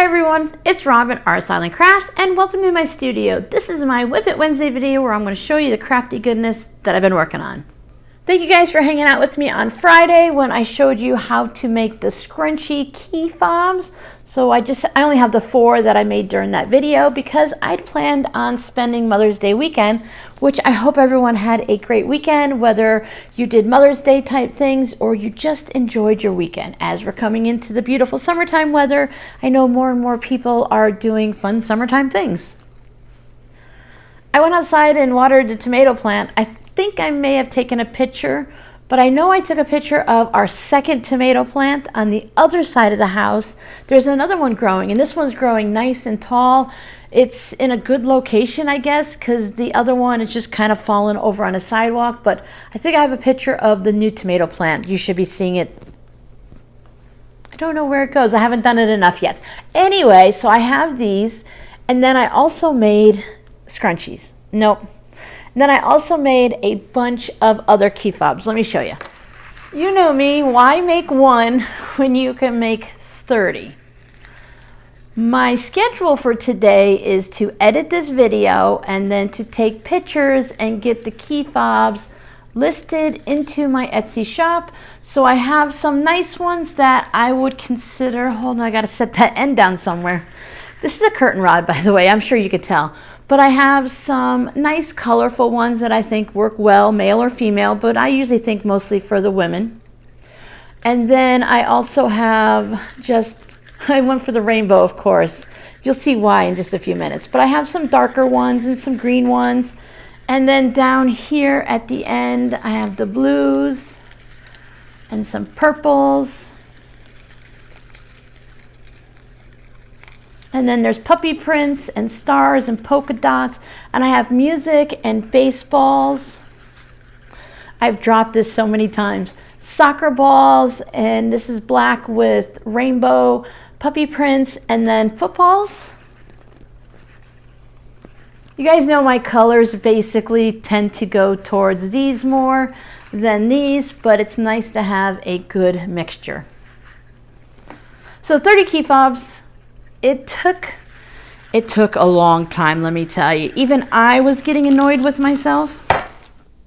Hi everyone, it's Robin, Art Silent Crafts, and welcome to my studio. This is my WiP It Wednesday video where I'm going to show you the crafty goodness that I've been working on. Thank you guys for hanging out with me on Friday when I showed you how to make the scrunchy key fobs. So I only have the 4 that I made during that video because I'd planned on spending Mother's Day weekend, which I hope everyone had a great weekend, whether you did Mother's Day type things or you just enjoyed your weekend. As we're coming into the beautiful summertime weather, I know more and more people are doing fun summertime things. I went outside and watered the tomato plant. I think I may have taken a picture, but I know I took a picture of our second tomato plant on the other side of the house. There's another one growing, and this one's growing nice and tall. It's in a good location, I guess, because the other one is just kind of fallen over on a sidewalk, but I think I have a picture of the new tomato plant. You should be seeing it. I don't know where it goes. I haven't done it enough yet. Anyway, so I have these, and then I also made scrunchies. Nope. And then I also made a bunch of other key fobs. Let me show you. You know me, why make one when you can make 30? My schedule for today is to edit this video and then to take pictures and get the key fobs listed into my Etsy shop. So I have some nice ones that I would consider. Hold on, I gotta set that end down somewhere. This is a curtain rod, by the way, I'm sure you could tell. But I have some nice colorful ones that I think work well, male or female, but I usually think mostly for the women. And then I also have I went for the rainbow, of course. You'll see why in just a few minutes. But I have some darker ones and some green ones. And then down here at the end, I have the blues and some purples. And then there's puppy prints and stars and polka dots. And I have music and baseballs. I've dropped this so many times. Soccer balls, and this is black with rainbow puppy prints, and then footballs. You guys know my colors basically tend to go towards these more than these, but it's nice to have a good mixture. So 30 key fobs. It took a long time, let me tell you. Even I was getting annoyed with myself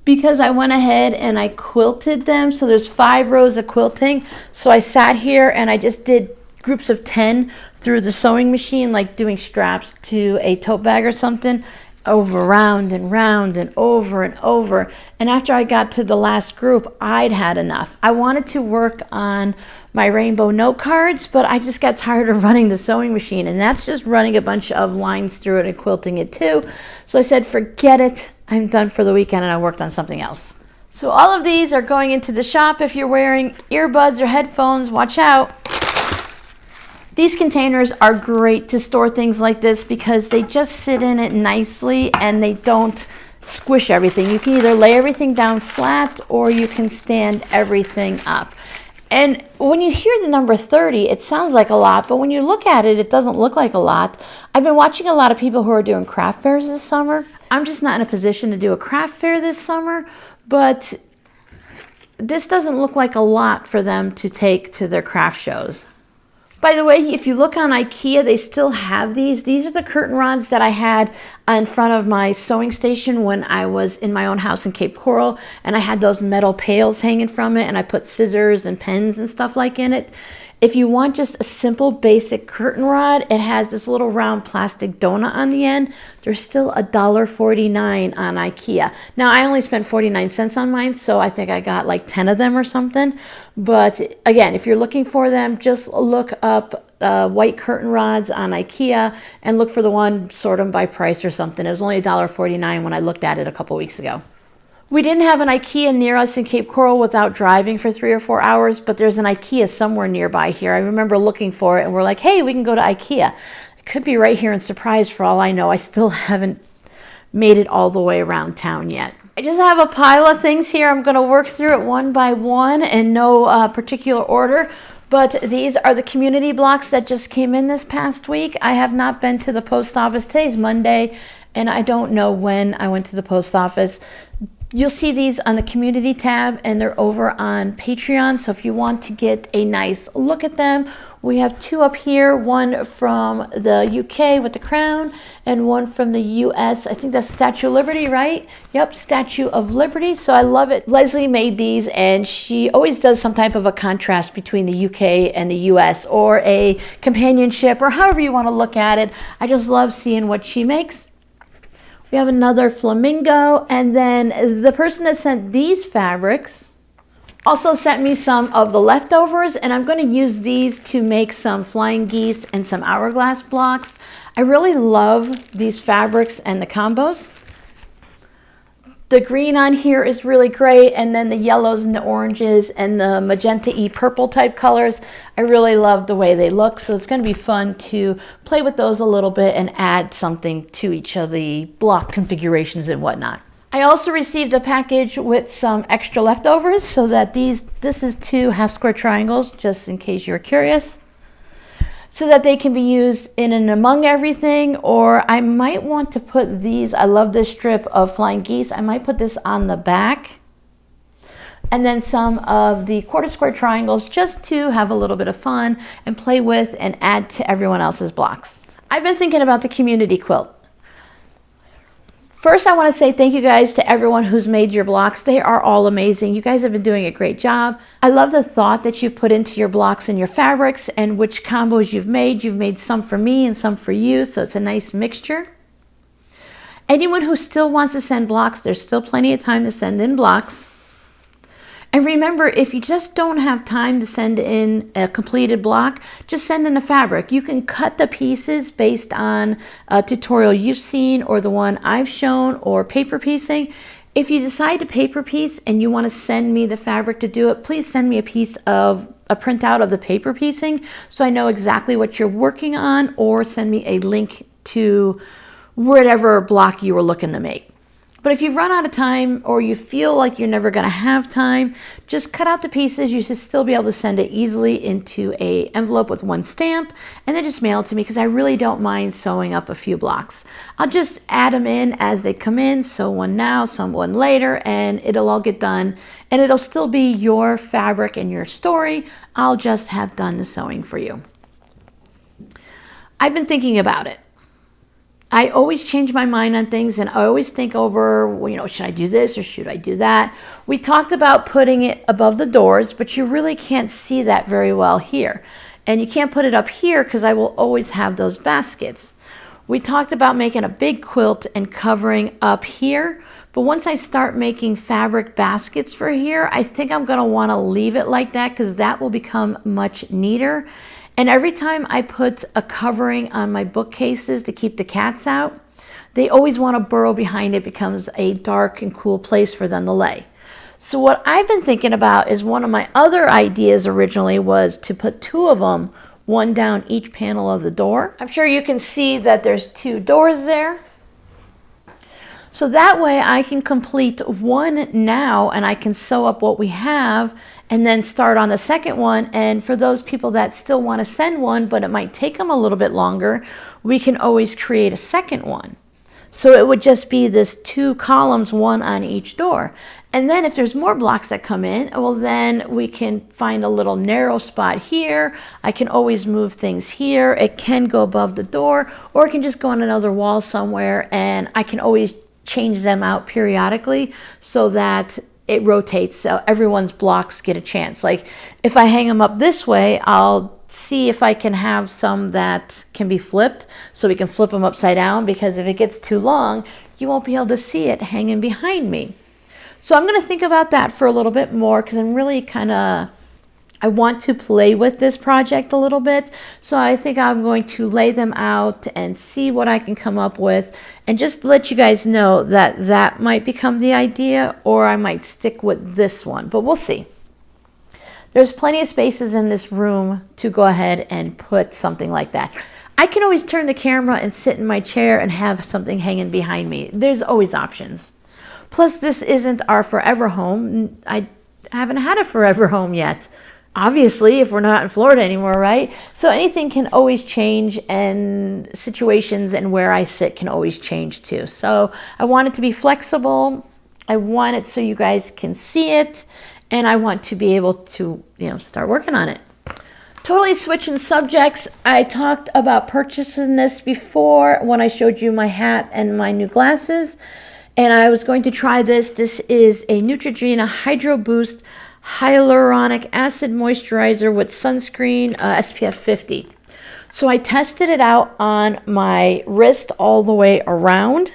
because I went ahead and I quilted them. So there's 5 rows of quilting. So I sat here and I just did groups of 10 through the sewing machine, like doing straps to a tote bag or something, over round and round and over and over. And after I got to the last group, I'd had enough. I wanted to work on my rainbow note cards, but I just got tired of running the sewing machine, and that's just running a bunch of lines through it and quilting it too. So I said, forget it. I'm done for the weekend, and I worked on something else. So all of these are going into the shop. If you're wearing earbuds or headphones, watch out. These containers are great to store things like this because they just sit in it nicely and they don't squish everything. You can either lay everything down flat or you can stand everything up. And when you hear the number 30, it sounds like a lot, but when you look at it, it doesn't look like a lot. I've been watching a lot of people who are doing craft fairs this summer. I'm just not in a position to do a craft fair this summer, but this doesn't look like a lot for them to take to their craft shows. By the way, if you look on Ikea, they still have these. These are the curtain rods that I had in front of my sewing station when I was in my own house in Cape Coral, and I had those metal pails hanging from it, and I put scissors and pens and stuff like in it. If you want just a simple basic curtain rod, it has this little round plastic donut on the end. They're still $1.49 on Ikea. Now, I only spent 49 cents on mine, so I think I got like 10 of them or something. But again, if you're looking for them, just look up white curtain rods on Ikea and look for the one, sort them by price or something. It was only $1.49 when I looked at it a couple weeks ago. We didn't have an Ikea near us in Cape Coral without driving for 3 or 4 hours, but there's an Ikea somewhere nearby here. I remember looking for it, and we're like, hey, we can go to Ikea. It could be right here in Surprise for all I know. I still haven't made it all the way around town yet. I just have a pile of things here. I'm going to work through it one by one in no particular order. But these are the community blocks that just came in this past week. I have not been to the post office. Today's Monday, and I don't know when I went to the post office. You'll see these on the community tab, and they're over on Patreon. So if you want to get a nice look at them We have two up here, one from the UK with the crown and one from the US. I think that's Statue of Liberty, right? Yep, Statue of Liberty. So I love it. Leslie made these and she always does some type of a contrast between the UK and the US, or a companionship, or however you want to look at it. I just love seeing what she makes. We have another flamingo, and then the person that sent these fabrics also sent me some of the leftovers, and I'm going to use these to make some flying geese and some hourglass blocks. I really love these fabrics and the combos. The green on here is really great, and then the yellows and the oranges and the magenta-y purple type colors. I really love the way they look, so it's going to be fun to play with those a little bit and add something to each of the block configurations and whatnot. I also received a package with some extra leftovers, so that this is 2 half square triangles, just in case you're curious, so that they can be used in and among everything. Or I might want to put these, I love this strip of flying geese, I might put this on the back, and then some of the quarter square triangles, just to have a little bit of fun and play with and add to everyone else's blocks. I've been thinking about the community quilt. First, I want to say thank you guys to everyone who's made your blocks. They are all amazing. You guys have been doing a great job. I love the thought that you put into your blocks and your fabrics and which combos you've made. You've made some for me and some for you, so it's a nice mixture. Anyone who still wants to send blocks, there's still plenty of time to send in blocks. And remember, if you just don't have time to send in a completed block, just send in a fabric. You can cut the pieces based on a tutorial you've seen or the one I've shown, or paper piecing. If you decide to paper piece and you want to send me the fabric to do it, please send me a printout of the paper piecing so I know exactly what you're working on, or send me a link to whatever block you were looking to make. But if you've run out of time, or you feel like you're never going to have time, just cut out the pieces. You should still be able to send it easily into an envelope with 1 stamp, and then just mail it to me, because I really don't mind sewing up a few blocks. I'll just add them in as they come in, sew one now, sew one later, and it'll all get done. And it'll still be your fabric and your story. I'll just have done the sewing for you. I've been thinking about it. I always change my mind on things, and I always think over, you know, should I do this or should I do that? We talked about putting it above the doors, but you really can't see that very well here. And you can't put it up here because I will always have those baskets. We talked about making a big quilt and covering up here, but once I start making fabric baskets for here, I think I'm going to want to leave it like that, because that will become much neater. And every time I put a covering on my bookcases to keep the cats out, they always want to burrow behind it. It becomes a dark and cool place for them to lay. So what I've been thinking about is, one of my other ideas originally was to put 2 of them, 1 down each panel of the door. I'm sure you can see that there's 2 doors there. So that way I can complete 1 now, and I can sew up what we have and then start on the second one. And for those people that still want to send one, but it might take them a little bit longer, we can always create a second one. So it would just be this 2 columns, 1 on each door. And then if there's more blocks that come in, well, then we can find a little narrow spot here. I can always move things here. It can go above the door, or it can just go on another wall somewhere, and I can always change them out periodically so that it rotates, so everyone's blocks get a chance. Like if I hang them up this way, I'll see if I can have some that can be flipped, so we can flip them upside down, because if it gets too long, you won't be able to see it hanging behind me. So I'm going to think about that for a little bit more, because I'm really I want to play with this project a little bit. So I think I'm going to lay them out and see what I can come up with, and just let you guys know that that might become the idea, or I might stick with this one, but we'll see. There's plenty of spaces in this room to go ahead and put something like that. I can always turn the camera and sit in my chair and have something hanging behind me. There's always options. Plus, this isn't our forever home. I haven't had a forever home yet. Obviously, if we're not in Florida anymore, right? So anything can always change, and situations and where I sit can always change too. So I want it to be flexible. I want it so you guys can see it, and I want to be able to, start working on it. Totally switching subjects. I talked about purchasing this before when I showed you my hat and my new glasses. And I was going to try this. This is a Neutrogena Hydro Boost Hyaluronic Acid Moisturizer with sunscreen SPF 50. So I tested it out on my wrist all the way around.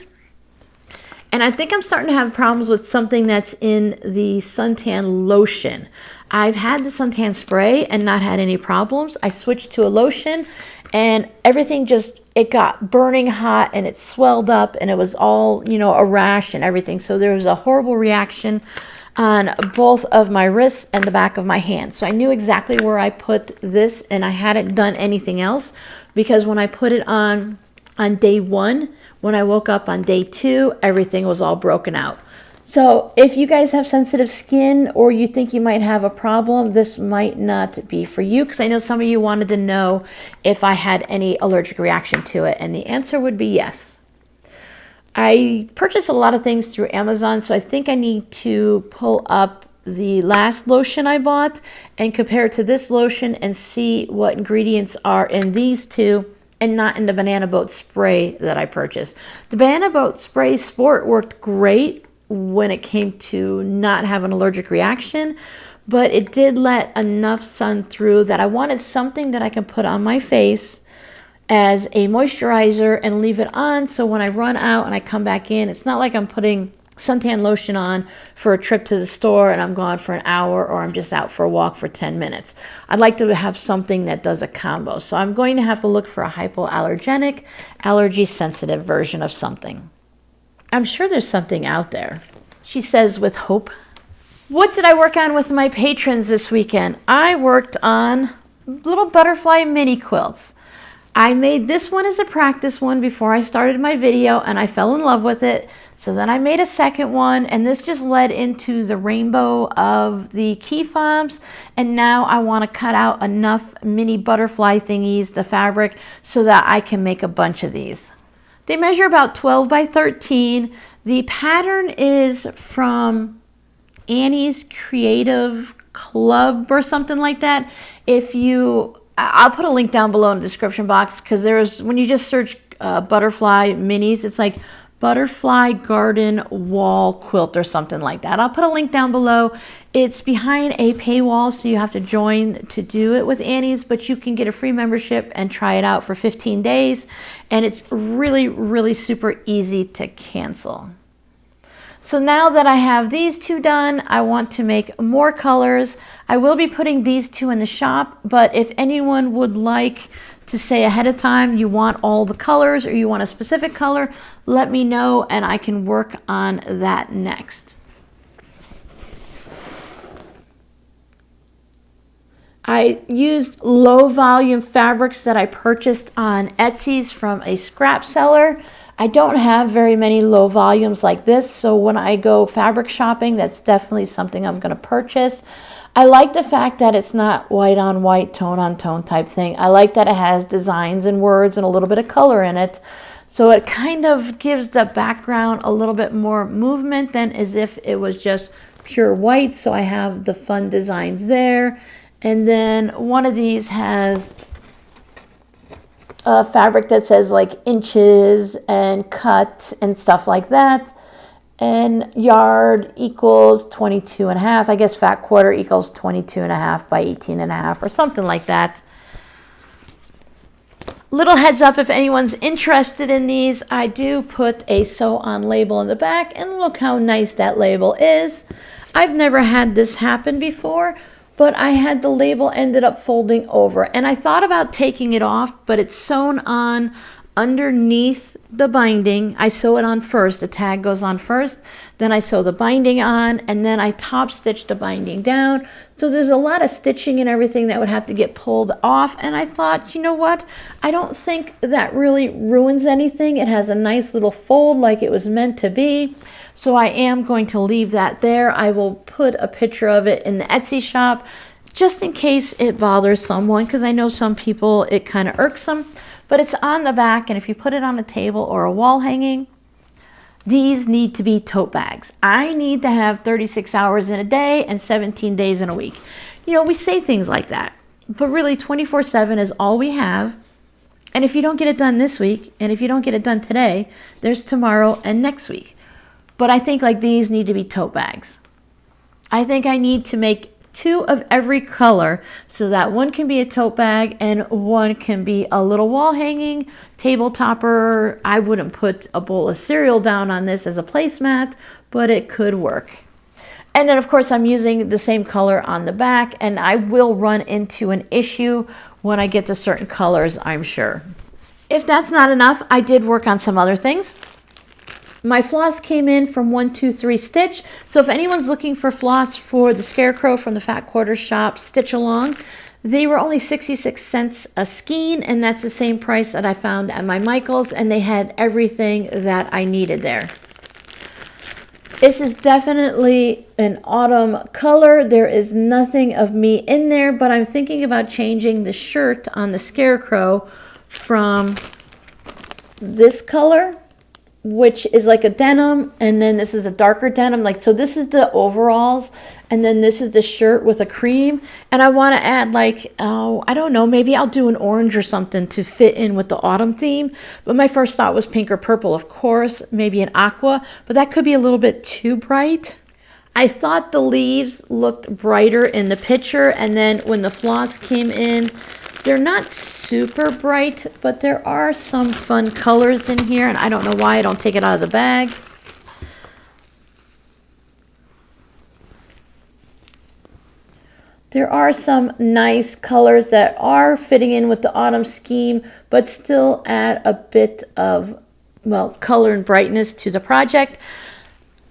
And I think I'm starting to have problems with something that's in the suntan lotion. I've had the suntan spray and not had any problems. I switched to a lotion and everything just, it got burning hot and it swelled up and it was all, you know, a rash and everything. So there was a horrible reaction on both of my wrists and the back of my hand. So I knew exactly where I put this and I hadn't done anything else because when I put it on day 1, when I woke up on day 2, everything was all broken out. So if you guys have sensitive skin or you think you might have a problem, this might not be for you because I know some of you wanted to know if I had any allergic reaction to it, and the answer would be yes. I purchased a lot of things through Amazon, so I think I need to pull up the last lotion I bought and compare it to this lotion and see what ingredients are in these two and not in the Banana Boat spray that I purchased. The Banana Boat spray Sport worked great when it came to not have an allergic reaction, but it did let enough sun through that I wanted something that I can put on my face as a moisturizer and leave it on so when I run out and I come back in, it's not like I'm putting suntan lotion on for a trip to the store and I'm gone for an hour or I'm just out for a walk for 10 minutes. I'd like to have something that does a combo. So I'm going to have to look for a hypoallergenic, allergy sensitive version of something. I'm sure there's something out there. She says with hope. What did I work on with my patrons this weekend? I worked on little butterfly mini quilts. I made this one as a practice one before I started my video and I fell in love with it. So then I made a second one and this just led into the rainbow of the key fobs. And now I want to cut out enough mini butterfly thingies, the fabric, so that I can make a bunch of these. They measure about 12 by 13. The pattern is from Annie's Creative Club or something like that. I'll put a link down below in the description box because when you just search butterfly minis, it's like butterfly garden wall quilt or something like that. I'll put a link down below. It's behind a paywall, so you have to join to do it with Annie's, but you can get a free membership and try it out for 15 days. And it's really, really super easy to cancel. So now that I have these two done, I want to make more colors. I will be putting these two in the shop, but if anyone would like to say ahead of time you want all the colors or you want a specific color, let me know and I can work on that next. I used low volume fabrics that I purchased on Etsy's from a scrap seller. I don't have very many low volumes like this, so when I go fabric shopping, that's definitely something I'm going to purchase. I like the fact that it's not white on white, tone on tone type thing. I like that it has designs and words and a little bit of color in it. So it kind of gives the background a little bit more movement than as if it was just pure white. So I have the fun designs there. And then one of these has a fabric that says like inches and cut and stuff like that. And yard equals 22.5. I guess fat quarter equals 22.5 by 18.5 or something like that. Little heads up if anyone's interested in these. I do put a sew on label in the back and look how nice that label is. I've never had this happen before, but I had the label ended up folding over and I thought about taking it off, but it's sewn on underneath the binding. I sew it on first, the tag goes on first, then I sew the binding on, and then I top stitch the binding down. So there's a lot of stitching and everything that would have to get pulled off, and I thought, you know what, I don't think that really ruins anything. It has a nice little fold like it was meant to be, so I am going to leave that there. I will put a picture of it in the Etsy shop just in case it bothers someone, because I know some people it kind of irks them. But it's on the back, and if you put it on a table or a wall hanging, these need to be tote bags. I need to have 36 hours in a day and 17 days in a week. You know, we say things like that, but really 24/7 is all we have. And if you don't get it done this week, and if you don't get it done today, there's tomorrow and next week. But I think like these need to be tote bags. I think I need to make 2 of every color so that one can be a tote bag and one can be a little wall hanging, table topper. I wouldn't put a bowl of cereal down on this as a placemat, but it could work. And then of course I'm using the same color on the back, and I will run into an issue when I get to certain colors, I'm sure. If that's not enough, I did work on some other things. My floss came in from 123 Stitch. So if anyone's looking for floss for the Scarecrow from the Fat Quarter Shop Stitch Along, they were only 66 cents a skein, and that's the same price that I found at my Michael's, and they had everything that I needed there. This is definitely an autumn color. There is nothing of me in there, but I'm thinking about changing the shirt on the Scarecrow from this color, which is like a denim, and then this is a darker denim. Like, so this is the overalls, and then this is the shirt with a cream. And I want to add like, oh, I don't know, maybe I'll do an orange or something to fit in with the autumn theme. But my first thought was pink or purple, of course, maybe an aqua, but that could be a little bit too bright. I thought the leaves looked brighter in the picture, and then when the floss came in, they're not super bright, but there are some fun colors in here, and I don't know why I don't take it out of the bag. There are some nice colors that are fitting in with the autumn scheme, but still add a bit of, well, color and brightness to the project.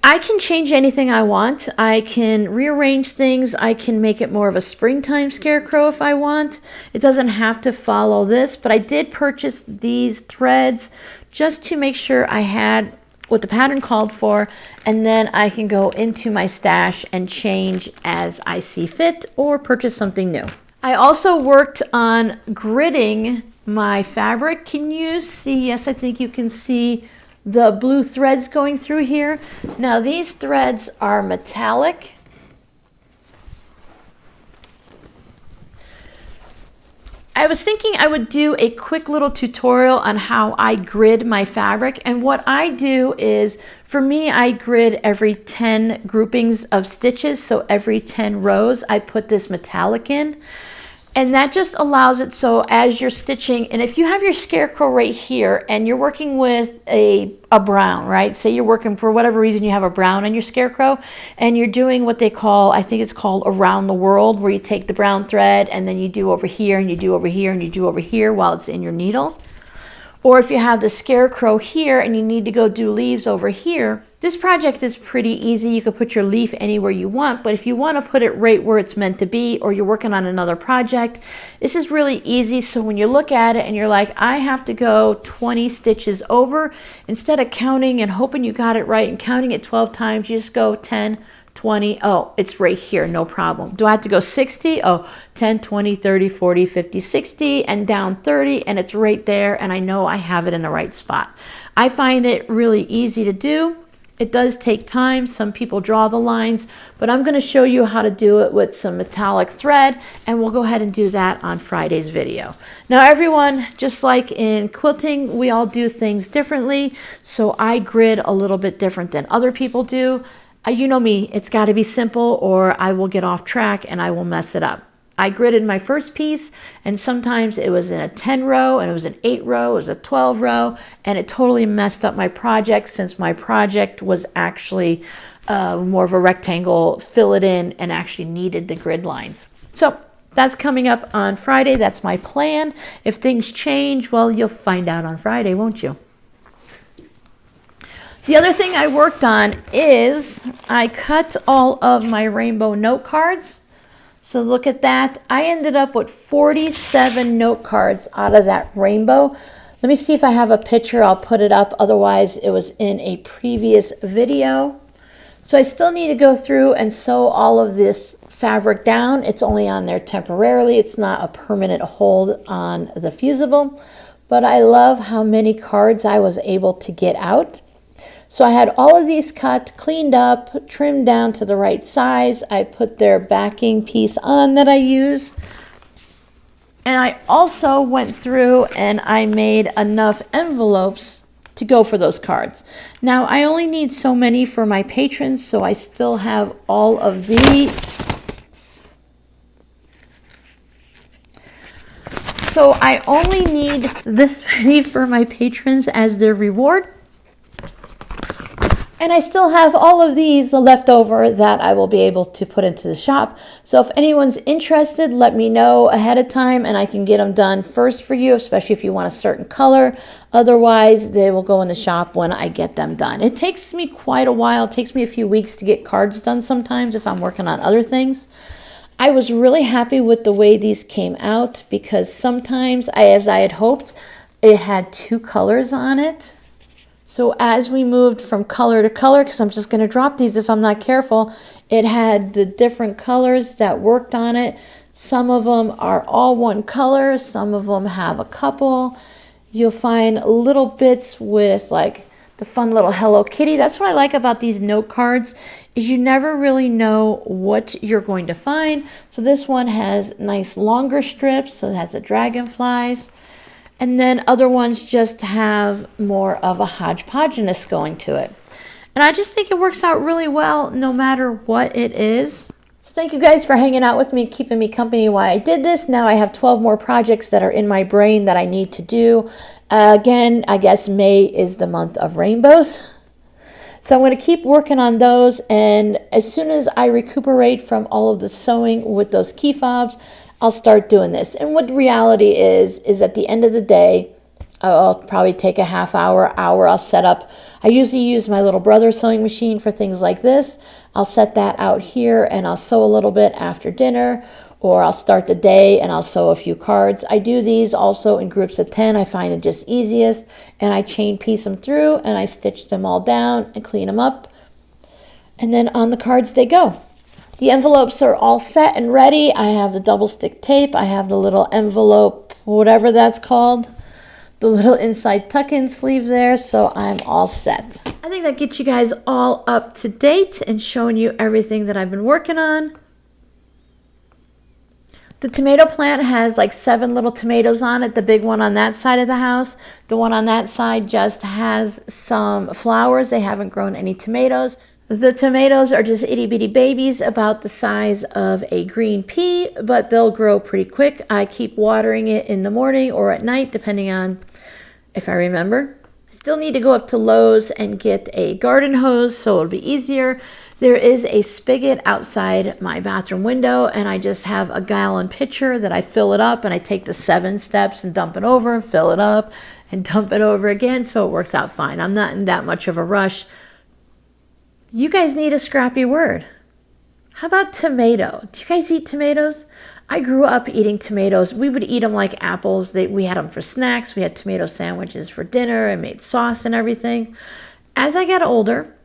I can change anything I want. I can rearrange things. I can make it more of a springtime Scarecrow if I want. It doesn't have to follow this, but I did purchase these threads just to make sure I had what the pattern called for, and then I can go into my stash and change as I see fit or purchase something new. I also worked on gridding my fabric. Can you see? Yes, I think you can see the blue threads going through here. Now these threads are metallic. I was thinking I would do a quick little tutorial on how I grid my fabric, and what I do is, for me, I grid every 10 groupings of stitches, so every 10 rows I put this metallic in. And that just allows it so as you're stitching, and if you have your Scarecrow right here and you're working with a brown, right? Say you're working, for whatever reason, you have a brown on your Scarecrow, and you're doing what they call, I think it's called around the world, where you take the brown thread and then you do over here and you do over here and you do over here while it's in your needle. Or if you have the Scarecrow here and you need to go do leaves over here, this project is pretty easy. You could put your leaf anywhere you want, but if you want to put it right where it's meant to be, or you're working on another project, this is really easy. So when you look at it and you're like, I have to go 20 stitches over, instead of counting and hoping you got it right and counting it 12 times, you just go 10, 20, oh, it's right here, no problem. Do I have to go 60? Oh, 10, 20, 30, 40, 50, 60, and down 30, and it's right there, and I know I have it in the right spot. I find it really easy to do. It does take time. Some people draw the lines, but I'm going to show you how to do it with some metallic thread, and we'll go ahead and do that on Friday's video. Now everyone, just like in quilting, we all do things differently, so I grid a little bit different than other people do. You know me, it's got to be simple or I will get off track and I will mess it up. I gridded my first piece, and sometimes it was in a 10 row, and it was an 8 row, it was a 12 row, and it totally messed up my project, since my project was actually more of a rectangle, fill it in, and actually needed the grid lines. So that's coming up on Friday. That's my plan. If things change, well, you'll find out on Friday, won't you? The other thing I worked on is I cut all of my rainbow note cards. So look at that. I ended up with 47 note cards out of that rainbow. Let me see if I have a picture. I'll put it up. Otherwise, it was in a previous video. So I still need to go through and sew all of this fabric down. It's only on there temporarily. It's not a permanent hold on the fusible. But I love how many cards I was able to get out. So I had all of these cut, cleaned up, trimmed down to the right size. I put their backing piece on that I use. And I also went through and I made enough envelopes to go for those cards. Now I only need so many for my patrons, so I still have all of the. So I only need this many for my patrons as their reward. And I still have all of these left over that I will be able to put into the shop. So if anyone's interested, let me know ahead of time and I can get them done first for you, especially if you want a certain color. Otherwise, they will go in the shop when I get them done. It takes me quite a while. It takes me a few weeks to get cards done sometimes if I'm working on other things. I was really happy with the way these came out because sometimes, as I had hoped, it had 2 colors on it. So as we moved from color to color, because I'm just going to drop these if I'm not careful, it had the different colors that worked on it. Some of them are all one color. Some of them have a couple. You'll find little bits with like the fun little Hello Kitty. That's what I like about these note cards is you never really know what you're going to find. So this one has nice longer strips. So it has the dragonflies. And then other ones just have more of a hodgepodgeness going to it. And I just think it works out really well no matter what it is. So thank you guys for hanging out with me, keeping me company while I did this. Now I have 12 more projects that are in my brain that I need to do. Again, I guess May is the month of rainbows. So I'm going to keep working on those. And as soon as I recuperate from all of the sewing with those key fobs, I'll start doing this. And what the reality is at the end of the day, I'll probably take a half hour. I'll set up. I usually use my little brother's sewing machine for things like this. I'll set that out here and I'll sew a little bit after dinner, or I'll start the day and I'll sew a few cards. I do these also in groups of 10. I find it just easiest, and I chain piece them through and I stitch them all down and clean them up. And then on the cards they go. The envelopes are all set and ready. I have the double stick tape. I have the little envelope, whatever that's called, the little inside tuck-in sleeve there. So I'm all set. I think that gets you guys all up to date and showing you everything that I've been working on. The tomato plant has like 7 little tomatoes on it. The big one on that side of the house. The one on that side just has some flowers. They haven't grown any tomatoes. The tomatoes are just itty bitty babies about the size of a green pea, but they'll grow pretty quick. I keep watering it in the morning or at night, depending on if I remember. I still need to go up to Lowe's and get a garden hose so it'll be easier. There is a spigot outside my bathroom window, and I just have a gallon pitcher that I fill it up, and I take the 7 steps and dump it over and fill it up and dump it over again, so it works out fine. I'm not in that much of a rush. You guys need a scrappy word. How about tomato? Do you guys eat tomatoes? I grew up eating tomatoes. We would eat them like apples. We had them for snacks. We had tomato sandwiches for dinner and made sauce and everything. As I got older,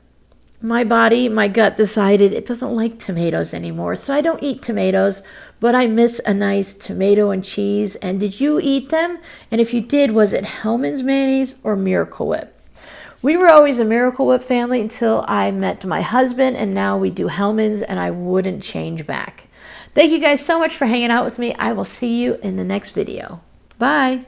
my gut decided it doesn't like tomatoes anymore. So I don't eat tomatoes, but I miss a nice tomato and cheese. And did you eat them? And if you did, was it Hellmann's mayonnaise or Miracle Whip? We were always a Miracle Whip family until I met my husband, and now we do Hellmann's, and I wouldn't change back. Thank you guys so much for hanging out with me. I will see you in the next video. Bye.